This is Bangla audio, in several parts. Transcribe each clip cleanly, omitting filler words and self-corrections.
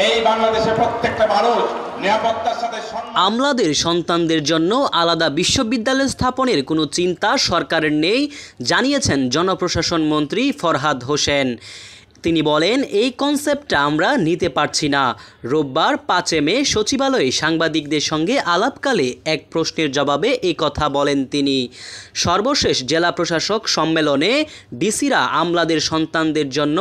এই বাংলাদেশের প্রত্যেকটা মানুষ নিরাপত্তার সাথে আমলাদের সন্তানদের জন্য আলাদা বিশ্ববিদ্যালয় স্থাপনের কোনো চিন্তা সরকারের নেই জানিয়েছেন জনপ্রশাসন মন্ত্রী ফরহাদ হোসেন। তিনি বলেন, এই কনসেপ্টটা আমরা নিতে পারছি না। রোববার 5 মে সচিবালয়ে সাংবাদিকদের সঙ্গে আলাপকালে এক প্রশ্নের জবাবে এই কথা বলেন তিনি। সর্বশেষ জেলা প্রশাসক সম্মেলনে ডিসিরা আমলাদের সন্তানদের জন্য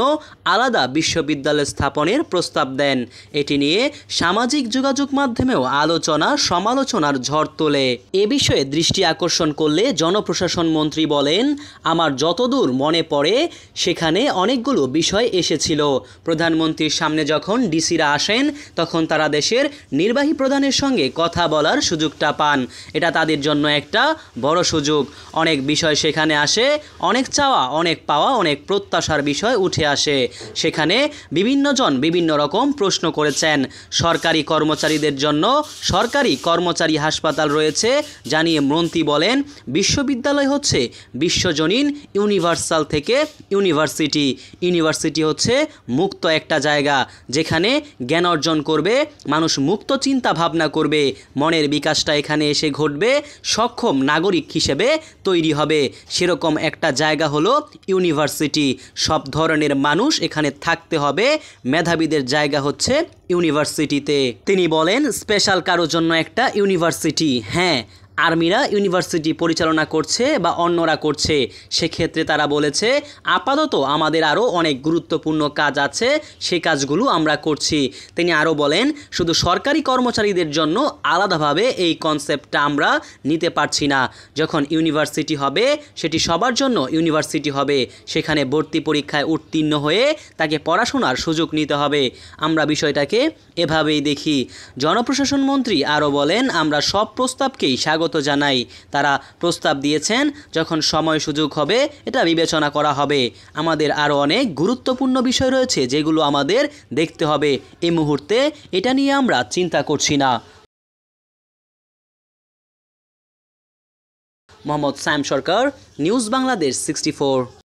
আলাদা বিশ্ববিদ্যালয় স্থাপনের প্রস্তাব দেন। এটি নিয়ে সামাজিক যোগাযোগ মাধ্যমেও আলোচনা সমালোচনার ঝড় তোলে। এ বিষয়ে দৃষ্টি আকর্ষণ করলে জনপ্রশাসন মন্ত্রী বলেন, আমার যতদূর মনে পড়ে সেখানে অনেকগুলো বিষয় এসেছিল। প্রধানমন্ত্রীর সামনে যখন ডিসিরা আসেন তখন তারা দেশের নির্বাহী প্রধানের সঙ্গে কথা বলার সুযোগটা পান। এটা তাদের জন্য একটা বড় সুযোগ। অনেক বিষয় সেখানে আসে, অনেক চাওয়া, অনেক পাওয়া, অনেক প্রত্যাশার বিষয় উঠে আসে। সেখানে বিভিন্নজন বিভিন্ন রকম প্রশ্ন করেছেন। সরকারি কর্মচারীদের জন্য সরকারি কর্মচারী হাসপাতাল রয়েছে জানিয়ে মন্ত্রী বলেন, বিশ্ববিদ্যালয় হচ্ছে বিশ্বজনীন ইউনিভার্সাল থেকে ইউনিভার্সিটি। ইউনিভার্সিটি হচ্ছে মুক্ত একটা জায়গা যেখানে জ্ঞান অর্জন করবে মানুষ, মুক্ত চিন্তা ভাবনা করবে, মনের বিকাশটা এখানে এসে ঘটবে, সক্ষম নাগরিক হিসেবে তৈরি হবে। সেরকম একটা জায়গা হলো ইউনিভার্সিটি। সব ধরনের মানুষ এখানে থাকতে হবে। মেধাবীদের জায়গা হচ্ছে ইউনিভার্সিটিতে। তিনি বলেন, স্পেশাল কারোর জন্য একটা ইউনিভার্সিটি, হ্যাঁ, আর্মিরা ইউনিভার্সিটি পরিচালনা করছে বা অন্যরা করছে, সেক্ষেত্রে তারা বলেছে আপাতত আমাদের আরও অনেক গুরুত্বপূর্ণ কাজ আছে, সে কাজগুলো আমরা করছি। তিনি আরও বলেন, শুধু সরকারি কর্মচারীদের জন্য আলাদাভাবে এই কনসেপ্টটা আমরা নিতে পারছি না। যখন ইউনিভার্সিটি হবে সেটি সবার জন্য ইউনিভার্সিটি হবে। সেখানে ভর্তি পরীক্ষায় উত্তীর্ণ হয়ে তাকে পড়াশোনার সুযোগ নিতে হবে। আমরা বিষয়টাকে এভাবেই দেখি। জনপ্রশাসন মন্ত্রী আরও বলেন, আমরা সব প্রস্তাবকেই স্বাগত জানাই। তারা প্রস্তাব দিয়েছেন, যখন সময় সুযোগ হবে এটা বিবেচনা করা হবে। আমাদের আরও অনেক গুরুত্বপূর্ণ বিষয় রয়েছে যেগুলো আমাদের দেখতে হবে। এই মুহূর্তে এটা নিয়ে আমরা চিন্তা করছি না। মোহাম্মদ সায়েম সরকার, নিউজ বাংলাদেশ 64।